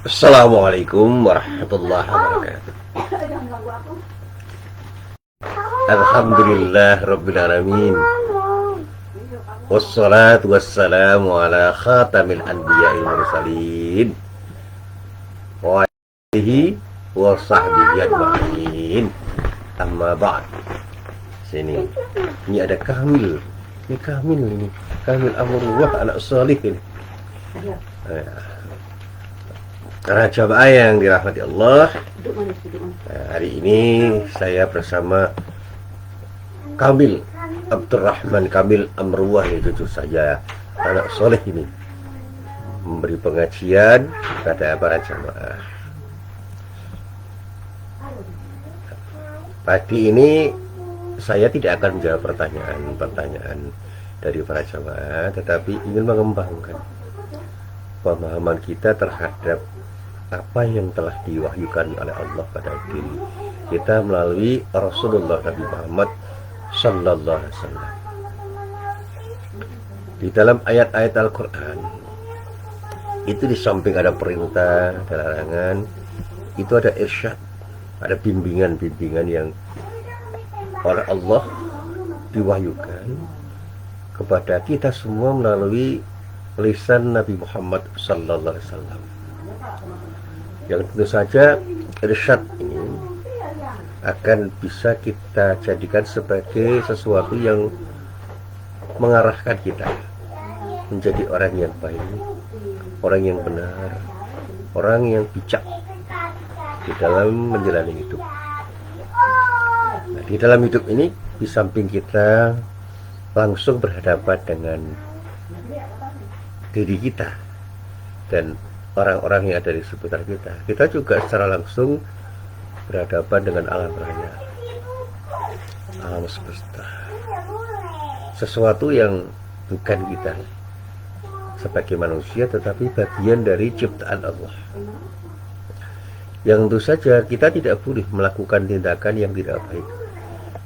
Assalamualaikum warahmatullahi wabarakatuh. Alhamdulillah Rabbil Alamin. Wassalatu wassalamu ala khatamil anbiya'il mursalin wa alihi wa sahbihi ajma'in. Amma ba'd. Sini. Ini ada Kamil. Ini Kamil ini. Kamil Amrullah anak salih ini. Karena jamaah yang dirahmati Allah, hari ini saya bersama Kamil Abdurrahman Kamil Amruwah, ya cucu saya, anak soleh ini, memberi pengajian kepada para jamaah. Pagi ini saya tidak akan menjawab pertanyaan dari para jamaah, tetapi ingin mengembangkan pemahaman kita terhadap apa yang telah diwahyukan oleh Allah pada diri kita melalui Rasulullah Nabi Muhammad Sallallahu Alaihi Wasallam. Di dalam ayat-ayat Al-Quran itu, di samping ada perintah dan larangan, itu ada irsyad, ada bimbingan-bimbingan yang oleh Allah diwahyukan kepada kita semua melalui lisan Nabi Muhammad Sallallahu Alaihi Wasallam. Yang tentu saja irsyad ini akan bisa kita jadikan sebagai sesuatu yang mengarahkan kita menjadi orang yang baik, orang yang benar, orang yang bijak di dalam menjalani hidup. Nah, di dalam hidup ini, di samping kita langsung berhadapan dengan diri kita dan orang-orang yang ada di sekitar kita, kita juga secara langsung berhadapan dengan alam raya, alam semesta, sesuatu yang bukan kita sebagai manusia, tetapi bagian dari ciptaan Allah. Yang tentu saja kita tidak boleh melakukan tindakan yang tidak baik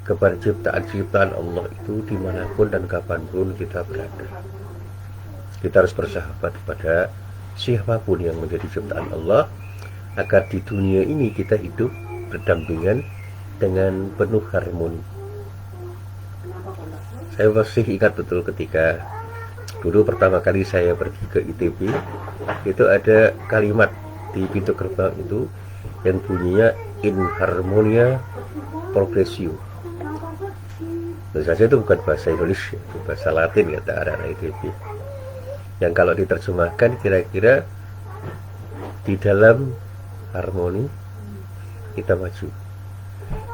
kepada ciptaan-ciptaan Allah itu dimanapun dan kapanpun kita berada. Kita harus bersahabat kepada siapapun yang menjadi ciptaan Allah, agar di dunia ini kita hidup berdampingan dengan penuh harmoni. Saya masih ingat betul ketika dulu pertama kali saya pergi ke ITB, itu ada kalimat di pintu gerbang itu yang bunyinya in harmonia progressio. Tentu saja itu bukan bahasa Indonesia, itu bahasa Latin kata anak-anak ITB, yang kalau diterjemahkan kira-kira di dalam harmoni kita maju.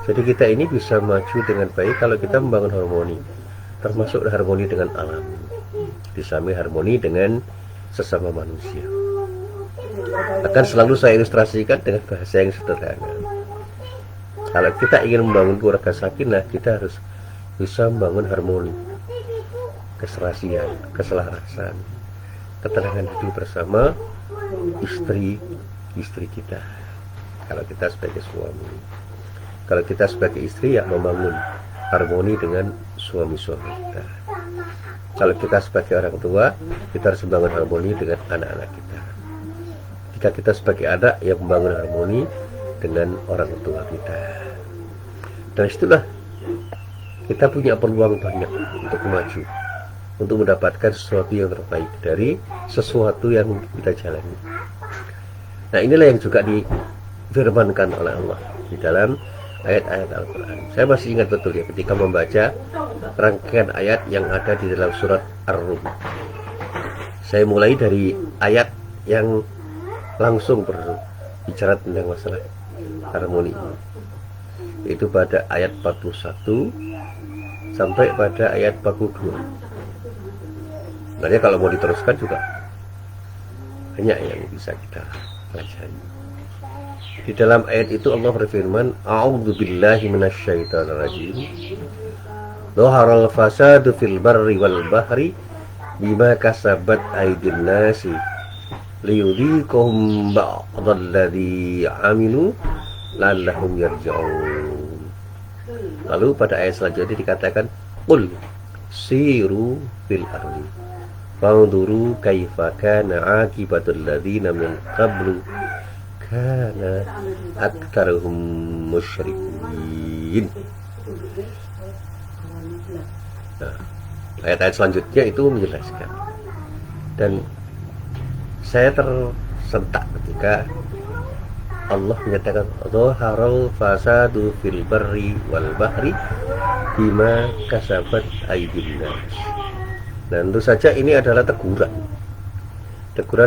Jadi kita ini bisa maju dengan baik kalau kita membangun harmoni, termasuk harmoni dengan alam, disamping harmoni dengan sesama manusia. Akan selalu saya ilustrasikan dengan bahasa yang sederhana. Kalau kita ingin membangun keluarga sakinah, kita harus bisa membangun harmoni, keserasian, keselarasan, ketenangan hidup bersama istri kita. Kalau kita sebagai suami, kalau kita sebagai istri, yang membangun harmoni dengan suami-suami kita. Kalau kita sebagai orang tua, kita harus membangun harmoni dengan anak-anak kita. Jika kita sebagai anak, yang membangun harmoni dengan orang tua kita. Dan itulah kita punya peluang banyak untuk maju, untuk mendapatkan sesuatu yang terbaik dari sesuatu yang kita jalani. Nah, inilah yang juga difirmankan oleh Allah di dalam ayat-ayat Al-Quran. Saya masih ingat betul ya ketika membaca rangkaian ayat yang ada di dalam surat Ar-Rum. Saya mulai dari ayat yang langsung berbicara tentang masalah harmoni, yaitu pada ayat 41 sampai pada ayat 42. Sebenarnya kalau mau diteruskan juga banyak yang bisa kita pelajari. Di dalam ayat itu Allah berfirman, A'udzubillahi minasyaitonirrajim. Dhaharal fasadu fil barri wal bahri bima kasabat aydin nasi liyudhiqahum ba'dalladzi 'amilu la'allahum yarji'un. Lalu pada ayat selanjutnya dikatakan qul siru fil ardi fanzuru kaifa kana aqibatul ladzina min qablu kana aktsaruhum musyrikin. Nah, ayat-ayat selanjutnya itu menjelaskan, dan saya tersentak ketika Allah menyatakan dhaharal fasadu fil barri wal bahri bima kasabat aydin nas. Dan tentu saja ini adalah teguran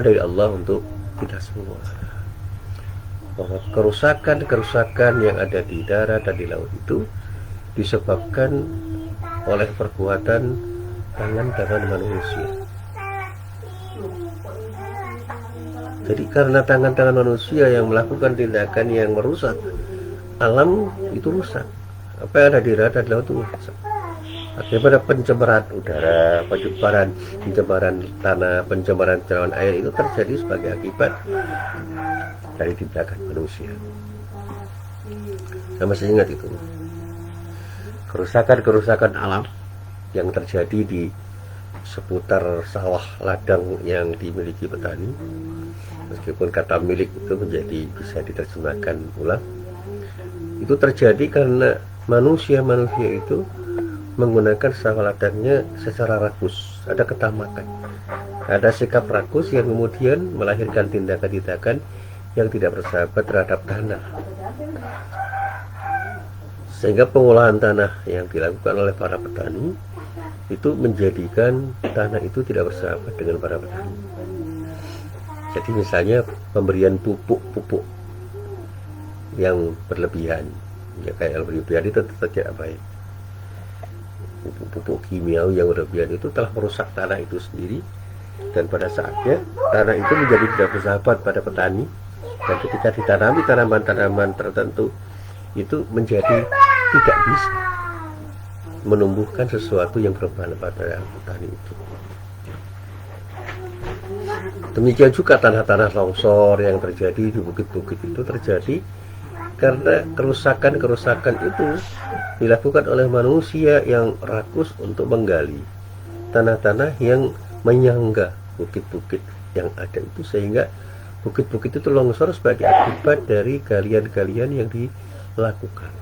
dari Allah untuk kita semua, bahwa kerusakan yang ada di darat dan di laut itu disebabkan oleh perbuatan tangan-tangan manusia. Jadi karena tangan-tangan manusia yang melakukan tindakan yang merusak alam, itu rusak. Apa yang ada di darat dan laut itu rusak. Akibat pencemaran udara, pencemaran tanah, pencemaran saluran air itu terjadi sebagai akibat dari tindakan manusia. Saya masih ingat itu, kerusakan alam yang terjadi di seputar sawah ladang yang dimiliki petani. Meskipun kata milik itu menjadi bisa diterjemahkan ulang, itu terjadi karena manusia itu menggunakan sawah ladangnya secara rakus. Ada ketamakan, ada sikap rakus yang kemudian melahirkan tindakan-tindakan yang tidak bersahabat terhadap tanah, sehingga pengolahan tanah yang dilakukan oleh para petani itu menjadikan tanah itu tidak bersahabat dengan para petani. Jadi misalnya pemberian pupuk yang berlebihan, ya kayak yang berlebihan itu tidak baik. Pupuk kimiawi yang berlebihan itu telah merusak tanah itu sendiri, dan pada saatnya tanah itu menjadi tidak bersahabat pada petani, dan ketika ditanami tanaman-tanaman tertentu itu menjadi tidak bisa menumbuhkan sesuatu yang bermanfaat pada petani itu. Demikian juga tanah-tanah longsor yang terjadi di bukit-bukit itu terjadi karena kerusakan itu dilakukan oleh manusia yang rakus untuk menggali tanah-tanah yang menyangga bukit-bukit yang ada itu, sehingga bukit-bukit itu longsor sebagai akibat dari galian-galian yang dilakukan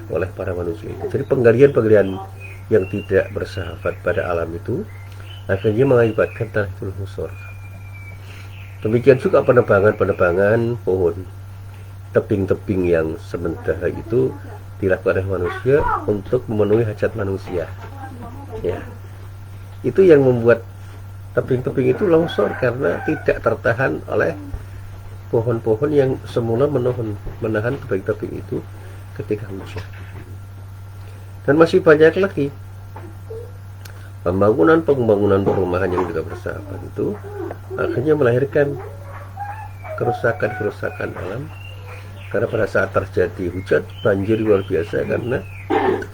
oleh para manusia itu. Jadi penggalian-penggalian yang tidak bersahabat pada alam itu akhirnya mengakibatkan tanah itu longsor. Demikian juga penebangan pohon, tebing-tebing yang sementara itu dilakukan oleh manusia untuk memenuhi hajat manusia. Ya, itu yang membuat tebing-tebing itu longsor karena tidak tertahan oleh pohon-pohon yang semula menahan tebing-tebing itu ketika hujan. Dan masih banyak lagi pembangunan perumahan yang tidak bersahabat itu akhirnya melahirkan kerusakan alam, karena pada saat terjadi hujan banjir luar biasa karena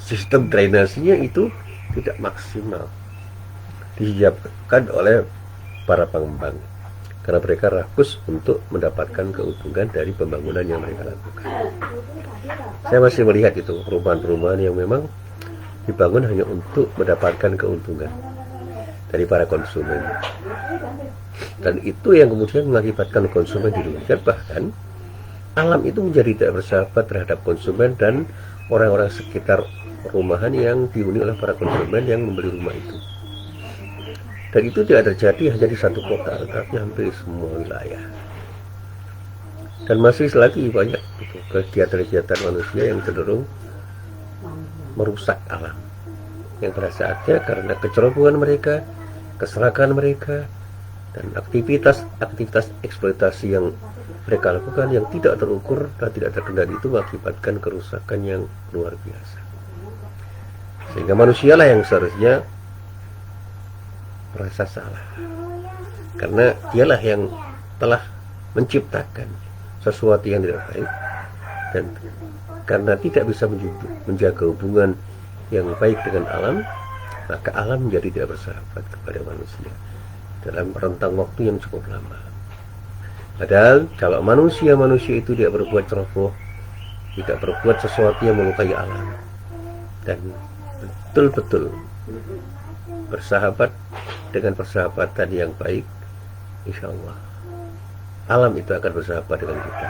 sistem drainasinya itu tidak maksimal disiapkan oleh para pengembang, karena mereka rakus untuk mendapatkan keuntungan dari pembangunan yang mereka lakukan. Saya masih melihat itu perumahan-perumahan yang memang dibangun hanya untuk mendapatkan keuntungan dari para konsumen, dan itu yang kemudian mengakibatkan konsumen dirugikan. Bahkan alam itu menjadi tidak bersahabat terhadap konsumen dan orang-orang sekitar perumahan yang dihuni oleh para konsumen yang membeli rumah itu. Dan itu tidak terjadi hanya di satu kota, tetapi hampir di semua wilayah. Dan masih lagi banyak kegiatan-kegiatan manusia yang cenderung merusak alam, yang pada saatnya karena kecerobohan mereka, keserakahan mereka, dan aktivitas eksploitasi yang mereka lakukan yang tidak terukur dan tidak terkendali itu mengakibatkan kerusakan yang luar biasa. Sehingga manusialah yang seharusnya merasa salah, karena dialah yang telah menciptakan sesuatu yang tidak baik, dan karena tidak bisa menjaga hubungan yang baik dengan alam, maka alam menjadi tidak bersahabat kepada manusia dalam rentang waktu yang cukup lama. Padahal kalau manusia itu tidak berbuat ceroboh, tidak berbuat sesuatu yang melukai alam, dan betul-betul bersahabat dengan persahabatan yang baik, insya Allah alam itu akan bersahabat dengan kita.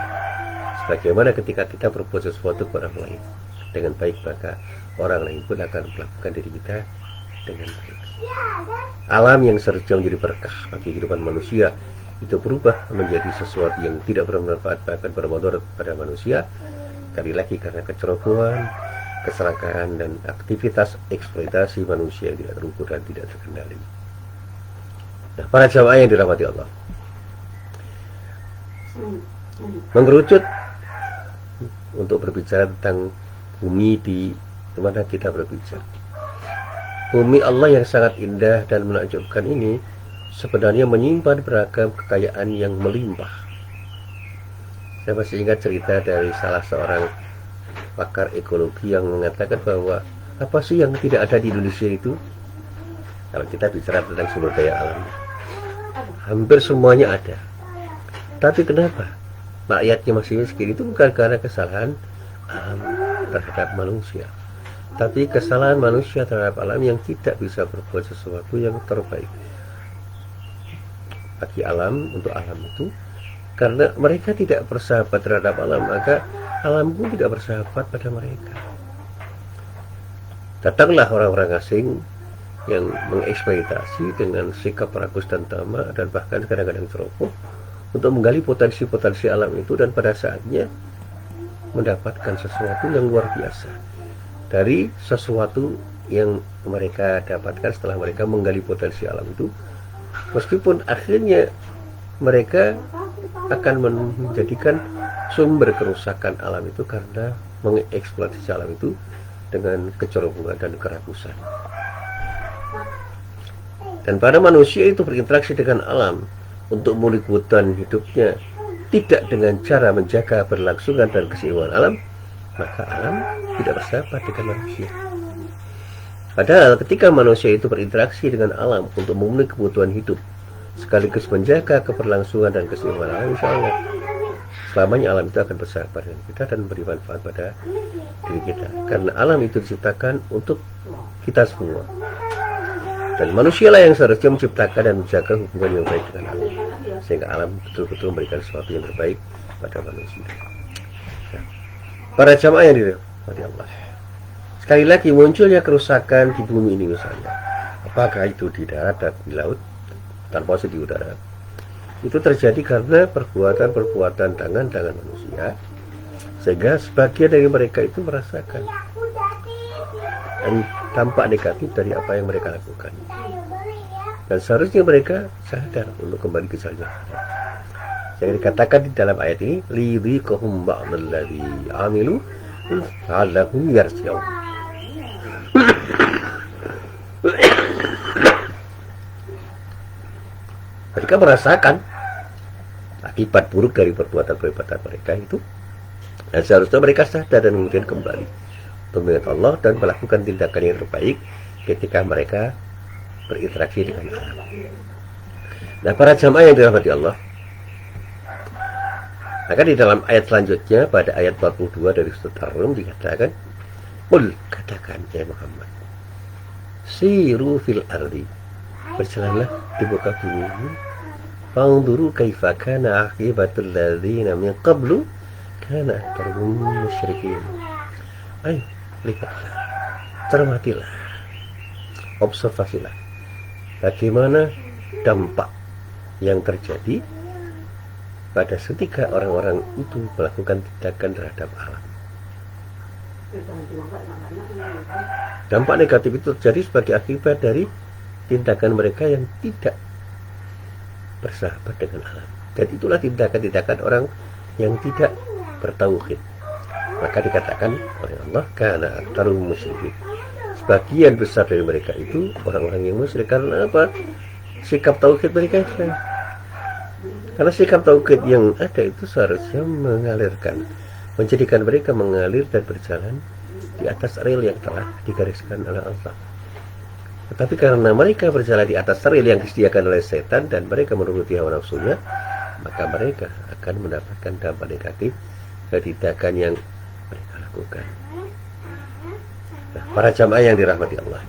Sebagaimana ketika kita berbuat sesuatu kepada orang lain dengan baik, maka orang lain pun akan melakukan diri kita dengan baik. Alam yang seharusnya menjadi berkah bagi kehidupan manusia itu berubah menjadi sesuatu yang tidak bermanfaat, bahkan bermudarat pada manusia, sekali lagi karena kecerobohan, keserakahan, dan aktivitas eksploitasi manusia yang tidak terukur dan tidak terkendali. Nah, para jamaah yang dirahmati Allah, mengerucut untuk berbicara tentang bumi di mana kita berbicara. Bumi Allah yang sangat indah dan menakjubkan ini sebenarnya menyimpan beragam kekayaan yang melimpah. Saya masih ingat cerita dari salah seorang pakar ekologi yang mengatakan bahwa apa sih yang tidak ada di Indonesia itu? Kalau kita bicara tentang sumber daya alam, hampir semuanya ada. Tapi kenapa rakyatnya masih miskin? Itu bukan karena kesalahan alam terhadap manusia, tapi kesalahan manusia terhadap alam yang tidak bisa berbuat sesuatu yang terbaik bagi alam, untuk alam itu. Karena mereka tidak bersahabat terhadap alam, maka alam pun tidak bersahabat pada mereka. Datanglah orang-orang asing yang mengeksploitasi dengan sikap rakus dan tamak, dan bahkan kadang-kadang ceroboh, untuk menggali potensi-potensi alam itu, dan pada saatnya mendapatkan sesuatu yang luar biasa dari sesuatu yang mereka dapatkan setelah mereka menggali potensi alam itu. Meskipun akhirnya mereka akan menjadikan sumber kerusakan alam itu karena mengeksploitasi alam itu dengan kecerobohan dan kerakusan. Dan pada manusia itu berinteraksi dengan alam untuk memulih kebutuhan hidupnya, tidak dengan cara menjaga berlangsungan dan keseimbangan alam, maka alam tidak bersahabat dengan manusia. Padahal ketika manusia itu berinteraksi dengan alam untuk memenuhi kebutuhan hidup, sekaligus menjaga keberlangsungan dan keseimbangan alam, insya Allah selamanya alam itu akan bersahabat dengan kita dan memberi manfaat pada diri kita. Karena alam itu diciptakan untuk kita semua, dan manusialah yang seharusnya menciptakan dan menjaga hubungan yang baik dengan alam, sehingga alam betul-betul memberikan sesuatu yang terbaik pada manusia. Nah, para jamaah yang dirahmati Allah, sekali lagi munculnya kerusakan di bumi ini misalnya, apakah itu di darat dan di laut, tanpa di udara, itu terjadi karena perbuatan-perbuatan tangan-tangan manusia, sehingga sebagian dari mereka itu merasakan dampak negatif dari apa yang mereka lakukan, dan seharusnya mereka sadar untuk kembali ke jalan yang benar. Yang dikatakan di dalam ayat ini, lidhiqhum ba'dalladzi amilu la'allahum yarji'un. Mereka merasakan akibat buruk dari perbuatan-perbuatan mereka itu, dan seharusnya mereka sadar dan kemudian kembali untuk mengingat Allah dan melakukan tindakan yang terbaik ketika mereka berinteraksi dengan alam. Nah, para jamaah yang dirahmati Allah, maka di dalam ayat selanjutnya pada ayat 42 dari surat Ar-Rum dikatakan, "Qul," katakan ya Muhammad, "siru fil ardi," berjalanlah di muka bumi ini, "fanzuru kaifa kana aqibatul ladzina min qablu kana aktsaruhum musyrikin." Ayo, lihatlah, cermatilah, observasilah bagaimana dampak yang terjadi pada ketika orang-orang itu melakukan tindakan terhadap alam. Dampak negatif itu terjadi sebagai akibat dari tindakan mereka yang tidak bersahabat dengan alam, dan itulah tindakan-tindakan orang yang tidak bertauhid. Maka dikatakan oleh Allah, karena aktsarul musyrikin, sebagian besar dari mereka itu orang-orang yang musyrik. Karena apa? Sikap tauhid mereka itu. Karena sikap tauhid yang ada itu seharusnya menjadikan mereka mengalir dan berjalan di atas rel yang telah digariskan oleh Allah. Tetapi karena mereka berjalan di atas rel yang disediakan oleh setan dan mereka menuruti hawa nafsunya, maka mereka akan mendapatkan dampak negatif dari tindakan yang mereka lakukan. Nah, para jamaah yang dirahmati Allah,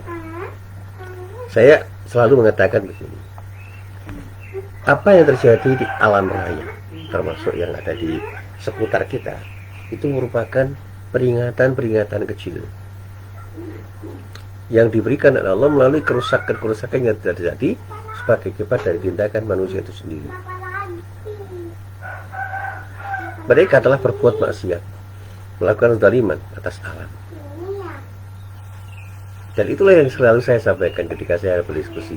saya selalu mengatakan begini, apa yang terjadi di alam raya, termasuk yang ada di seputar kita, itu merupakan peringatan-peringatan kecil yang diberikan oleh Allah melalui kerusakan-kerusakan yang terjadi sebagai akibat dari tindakan manusia itu sendiri. Mereka telah berbuat maksiat, melakukan zaliman atas alam. Dan itulah yang selalu saya sampaikan ketika saya berdiskusi.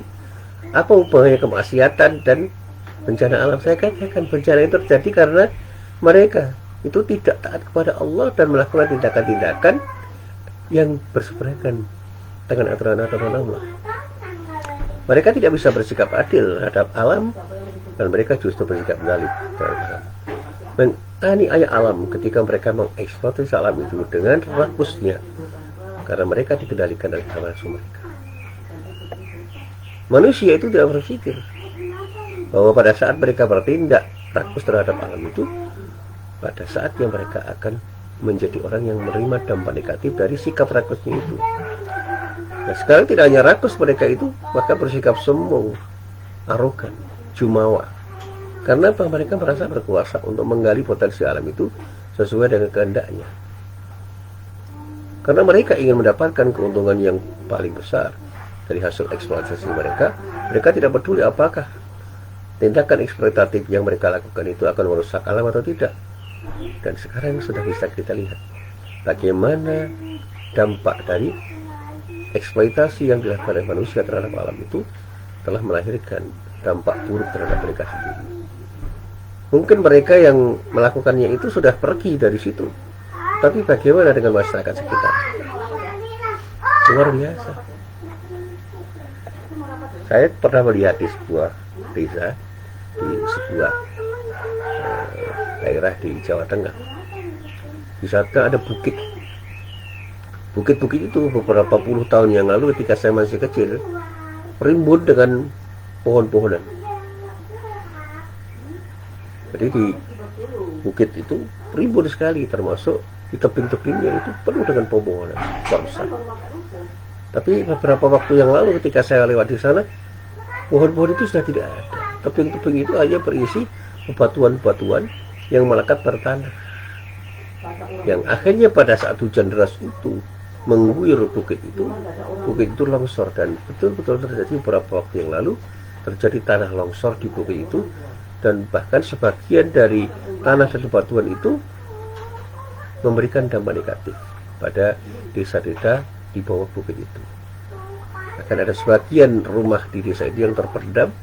Apa hubungannya kemaksiatan dan bencana alam? Saya katakan bencana itu terjadi karena mereka itu tidak taat kepada Allah dan melakukan tindakan-tindakan yang berseberangan dengan aturan-aturan Allah. Mereka tidak bisa bersikap adil terhadap alam, dan mereka justru bersikap zalim terhadap alam. Menganiaya alam ketika mereka mengeksploitasi alam itu dengan rakusnya, karena mereka dikendalikan oleh hawa nafsu mereka. Manusia itu tidak berpikir bahwa pada saat mereka bertindak rakus terhadap alam itu, pada saatnya mereka akan menjadi orang yang menerima dampak negatif dari sikap rakusnya itu. Nah, sekarang tidak hanya rakus mereka itu, maka bersikap sombong, arogan, jumawa. Karena apa? Mereka merasa berkuasa untuk menggali potensi alam itu sesuai dengan kehendaknya. Karena mereka ingin mendapatkan keuntungan yang paling besar dari hasil eksploitasi mereka. Mereka tidak peduli apakah tindakan eksploitatif yang mereka lakukan itu akan merusak alam atau tidak. Dan sekarang sudah bisa kita lihat bagaimana dampak dari eksploitasi yang dilakukan oleh manusia terhadap alam itu telah melahirkan dampak buruk terhadap mereka sendiri. Mungkin mereka yang melakukannya itu sudah pergi dari situ, tapi bagaimana dengan masyarakat sekitar? Luar biasa. Saya pernah melihat di sebuah desa, di sebuah daerah di Jawa Tengah. Di sana ada bukit. Bukit-bukit itu beberapa puluh tahun yang lalu ketika saya masih kecil rimbun dengan pohon-pohonan. Jadi di bukit itu rimbun sekali, termasuk di tebing-tebingnya itu penuh dengan pohon-pohonan besar. Tapi beberapa waktu yang lalu ketika saya lewat di sana, pohon-pohon itu sudah tidak ada. Tebing-tebing itu hanya berisi bebatuan-bebatuan yang melekat pada tanah. Yang akhirnya pada saat hujan deras itu mengguyur bukit itu longsor, dan betul-betul terjadi beberapa waktu yang lalu terjadi tanah longsor di bukit itu, dan bahkan sebagian dari tanah dan bebatuan itu memberikan dampak negatif pada desa-desa di bawah bukit itu. Akan ada sebagian rumah di desa itu yang terpendam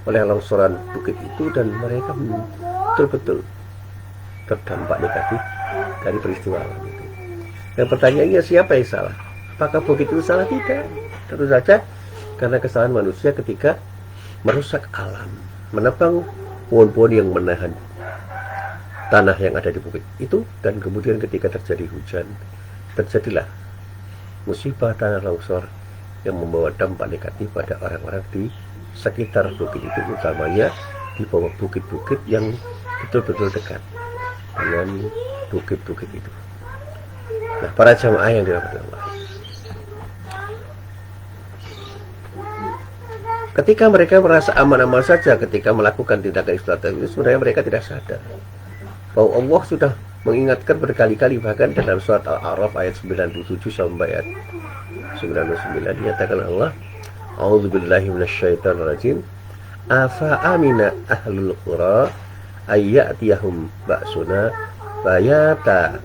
oleh longsoran bukit itu, dan mereka betul-betul terdampak negatif dari peristiwa alam itu. Dan pertanyaannya, siapa yang salah? Apakah bukit itu salah? Tidak. Tentu saja karena kesalahan manusia ketika merusak alam, menebang pohon-pohon yang menahan tanah yang ada di bukit itu, dan kemudian ketika terjadi hujan, terjadilah musibah tanah longsor yang membawa dampak negatif pada orang-orang di sekitar bukit itu, utamanya di bawah bukit-bukit yang betul-betul dekat dengan bukit-bukit itu. Nah, para jamaah yang dirahmati Allah, ketika mereka merasa aman-aman saja ketika melakukan tindakan eksploitasi itu, sebenarnya mereka tidak sadar bahwa Allah sudah mengingatkan berkali-kali, bahkan dalam surat Al-A'raf ayat 97 sampai ayat 99 dinyatakan Allah, A'udzubillahi minasyaitonirrajim, afa amina ahlul qura ayyatiyahum ba'suna bayata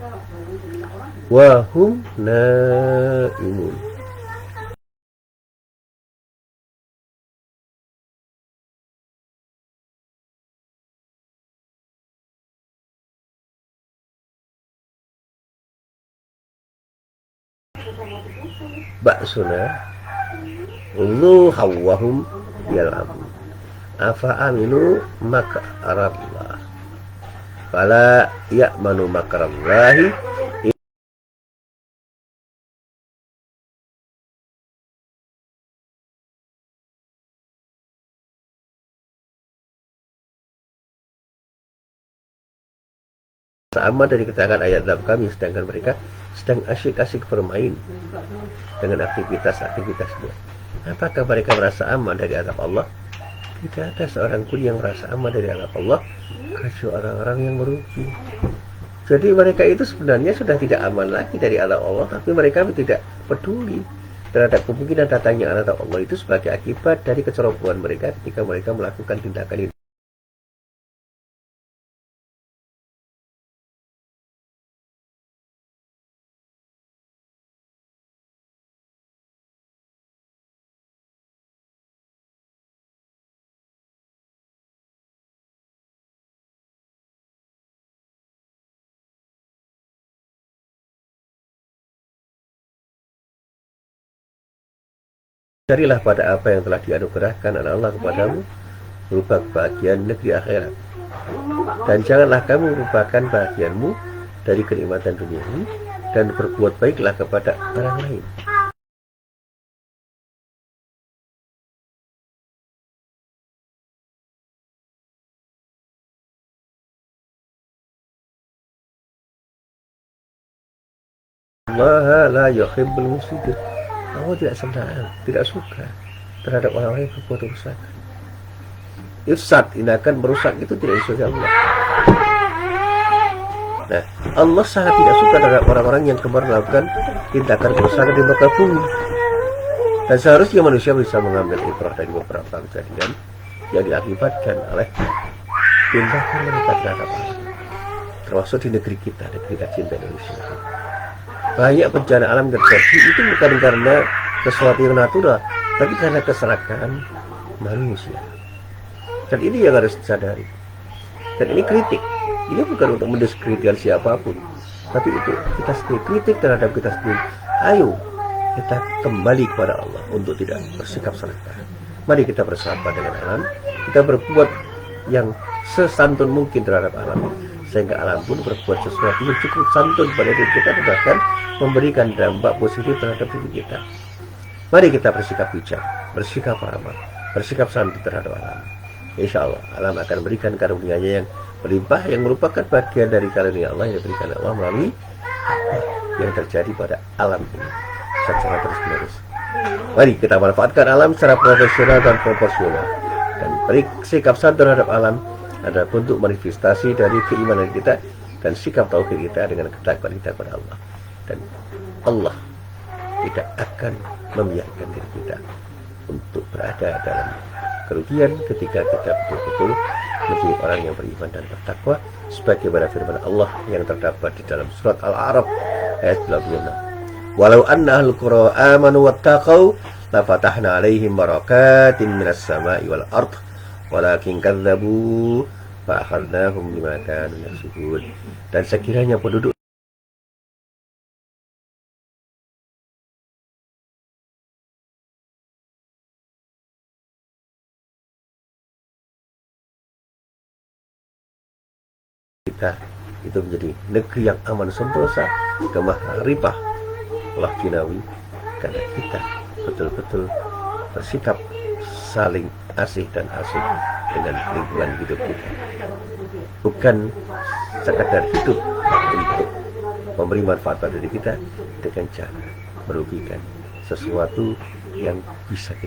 wa hum naimun. Ba'suna lu hawahum yal'amun afa aminu makrallah fala ya'manu makrallahi sama dari keterangan ayat dalam kami, sedangkan mereka sedang asyik-asyik bermain dengan aktivitas-aktivitasnya. Apakah mereka merasa aman dari azab Allah? Tidak ada seorang pun yang merasa aman dari azab Allah kecuali orang-orang yang merugi. Jadi mereka itu sebenarnya sudah tidak aman lagi dari azab Allah, tapi mereka tidak peduli terhadap kemungkinan datangnya azab Allah itu sebagai akibat dari kecerobohan mereka ketika mereka melakukan tindakan itu. Carilah pada apa yang telah dianugerahkan oleh Allah kepadamu berupa kebahagiaan negeri akhirat, dan janganlah kamu merupakan bahagianmu dari kenikmatan dunia ini, dan berbuat baiklah kepada orang lain. Allah la yuhibbul mufsidin. Allah tidak senang, tidak suka terhadap orang-orang yang berbuat rusak. Ifsad, ini akan merusak, itu tidak disukai Allah. Nah, Allah sangat tidak suka terhadap orang-orang yang kemar melakukan tindakan kerusakan di muka bumi. Dan seharusnya manusia bisa mengambil ibrah dari beberapa kejadian yang diakibatkan oleh tindakan mereka terhadap Allah, termasuk di negeri kita, negeri tercinta Indonesia. Banyak bencana alam terjadi itu bukan karena sesuatu yang natural, tapi karena kesalahan manusia. Dan ini yang harus disadari. Dan ini kritik. Ini bukan untuk mendiskreditkan siapapun, tapi itu kita sendiri, kritik terhadap kita sendiri. Ayo kita kembali kepada Allah untuk tidak bersikap serakah. Mari kita bersahabat dengan alam, kita berbuat yang sesantun mungkin terhadap alam, sehingga alam pun berbuat sesuatu yang cukup santun pada diri kita, bahkan memberikan dampak positif terhadap diri kita. Mari kita bersikap bijak, bersikap ramah, bersikap santun terhadap alam. Insya Allah alam akan berikan karunia-Nya yang berlimpah, yang merupakan bagian dari karunia Allah yang diberikan Allah melalui apa yang terjadi pada alam ini secara terus-menerus. Mari kita manfaatkan alam secara profesional dan proporsional, dan bersikap santun terhadap alam adalah bentuk manifestasi dari keimanan kita dan sikap tauhid kita dengan ketakwaan kita kepada Allah. Dan Allah tidak akan membiarkan diri kita untuk berada dalam kerugian ketika kita betul-betul menjadi orang yang beriman dan bertakwa, sebagaimana firman Allah yang terdapat di dalam surat Al-A'raf ayat 26. Walau anna ahlul qura amanu wattaqau la fatahna 'alaihim barakatin minas sama'i wal ard walakin kadzabu fa akhadnahum bima kanu yaksibun. Dan sekiranya penduduk kita itu menjadi negeri yang aman sentosa, kemaharipah Allah kinawi, karena kita betul-betul bersikap saling asih dan asih dengan lingkungan hidup kita, bukan sekadar hidup untuk memberi manfaat pada diri kita dengan cara merugikan sesuatu yang bisa kita